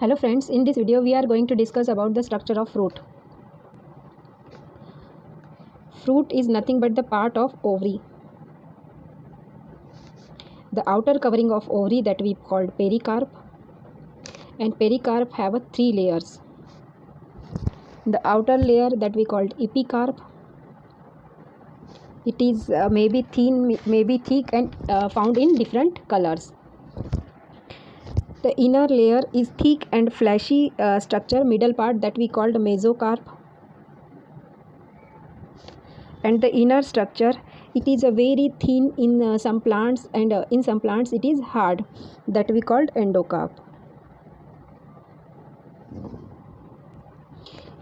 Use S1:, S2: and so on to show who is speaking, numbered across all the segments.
S1: Hello friends, in this video we are going to discuss about the structure of fruit. Fruit is nothing but the part of ovary. The outer covering of ovary that we called pericarp, and pericarp have three layers. The outer layer that we called epicarp, it is maybe thin, maybe thick and found in different colors. The inner layer is thick and fleshy structure, middle part that we called mesocarp. And the inner structure, it is a very thin in some plants, and in some plants it is hard, that we called endocarp.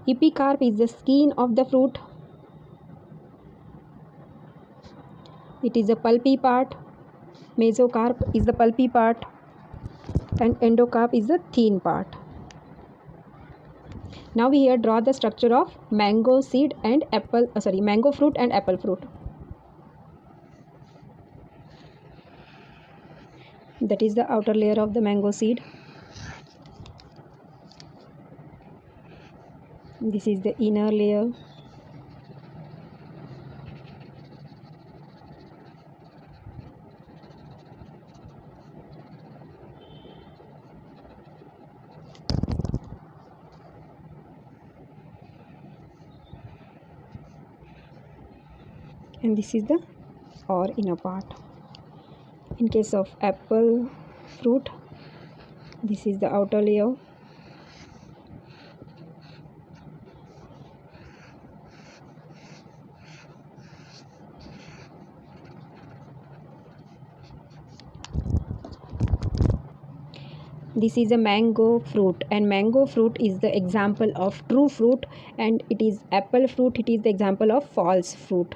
S1: Epicarp is the skin of the fruit. It is a pulpy part. Mesocarp is the pulpy part, and endocarp is the thin part. Now we here draw the structure of mango seed and mango fruit and apple fruit. That is the outer layer of the mango seed. This is the inner layer. And this is the inner part. In case of apple fruit, this is the outer layer. This is a mango fruit, and mango fruit is the example of true fruit, and it is apple fruit, it is the example of false fruit.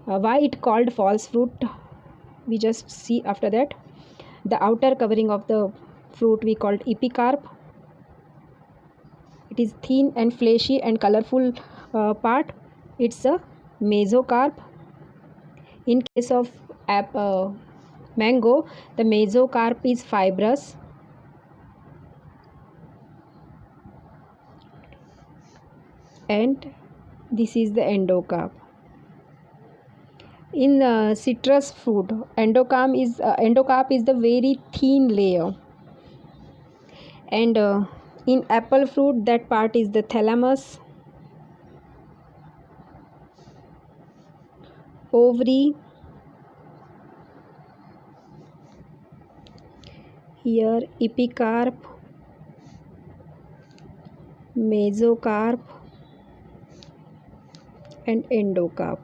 S1: Why it called false fruit, we just see after that. The outer covering of the fruit we called epicarp. It is thin and fleshy and colorful part. It's a mesocarp. In case of mango, the mesocarp is fibrous. And this is the endocarp. In citrus fruit, endocarp is the very thin layer, and in apple fruit, that part is the thalamus, ovary, here epicarp, mesocarp and endocarp.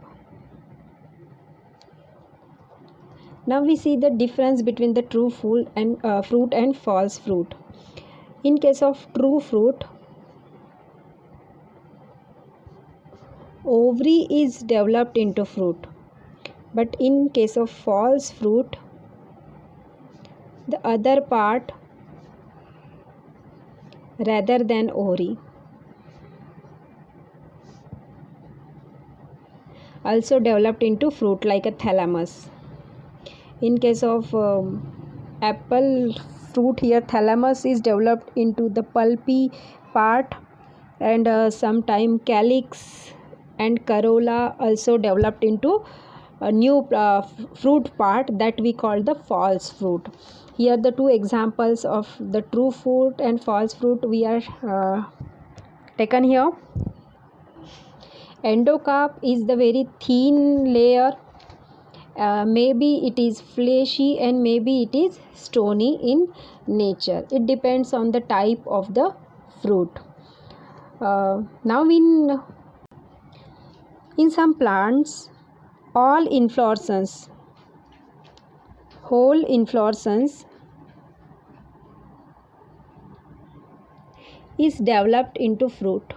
S1: Now we see the difference between the true fruit and false fruit. In case of true fruit, ovary is developed into fruit, but in case of false fruit, the other part rather than ovary also developed into fruit, like a thalamus. In case of apple fruit, here thalamus is developed into the pulpy part, and sometime calyx and corolla also developed into a new fruit part that we call the false fruit. Here the two examples of the true fruit and false fruit we are taken here. Endocarp is the very thin layer. Maybe it is fleshy and maybe it is stony in nature. It depends on the type of the fruit. Now in some plants, whole inflorescence is developed into fruit.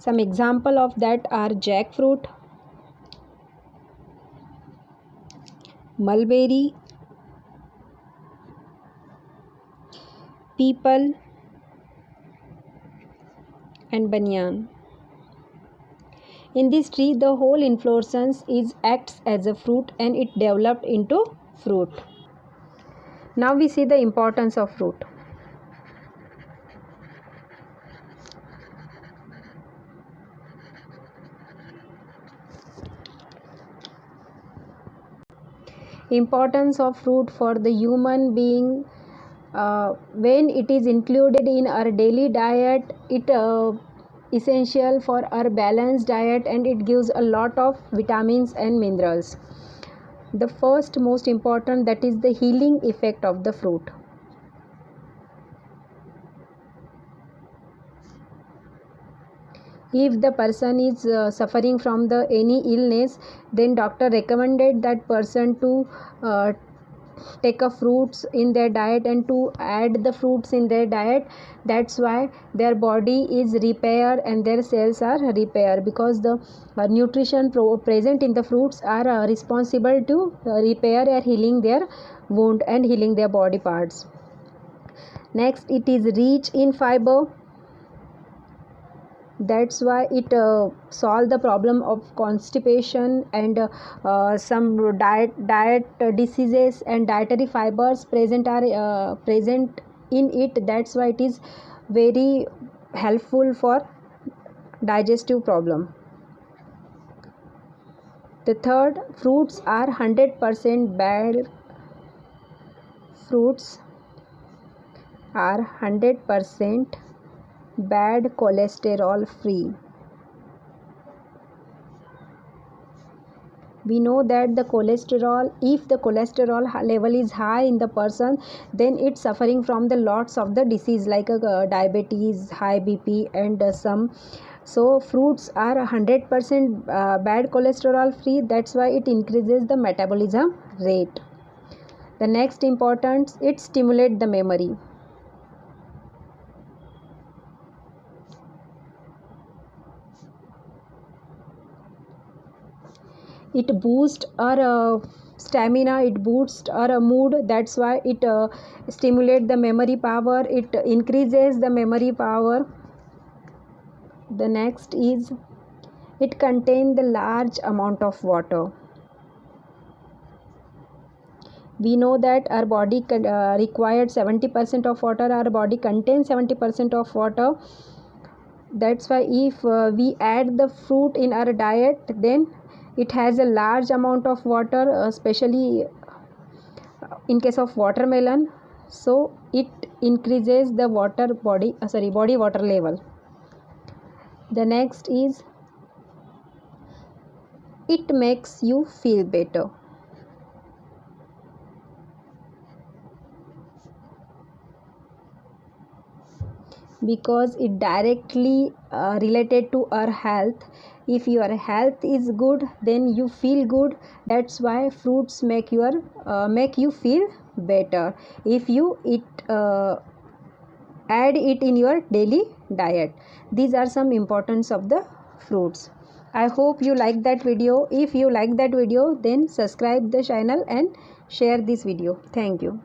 S1: Some example of that are jackfruit, mulberry, peepal and banyan. In this tree, the whole inflorescence acts as a fruit, and it developed into fruit. Now we see the importance of fruit. Importance of fruit for the human being. When it is included in our daily diet, it essential for our balanced diet, and it gives a lot of vitamins and minerals. The first most important, that is the healing effect of the fruit. If the person is suffering from the any illness, then doctor recommended that person to take a fruits in their diet and to add the fruits in their diet. That's why their body is repair and their cells are repair, because the nutrition present in the fruits are responsible to repair or healing their wound and healing their body parts. Next, it is rich in fiber. That's why it solve the problem of constipation and some diet diseases, and dietary fibers present are present in it. That's why it is very helpful for digestive problem. The third, fruits are 100% bad. Fruits are 100% bad cholesterol free. We know that the cholesterol, if the cholesterol level is high in the person, then it's suffering from the lots of the disease like diabetes, high BP, and some. So fruits are 100% bad cholesterol free. That's why it increases the metabolism rate. The next importance, it stimulates the memory. It boosts our stamina, it boosts our mood. That's why it stimulates the memory power, it increases the memory power. The next is, it contains the large amount of water. We know that our body required 70% of water. Our body contains 70% of water. That's why if we add the fruit in our diet, then it has a large amount of water, especially in case of watermelon. So it increases the body water level. The next is, it makes you feel better. Because it directly related to our health. If your health is good, then you feel good. That's why fruits make you feel better if you add it in your daily diet. These are some importance of the fruits. I hope you like that video. If you like that video, then subscribe the channel and share this video. Thank you.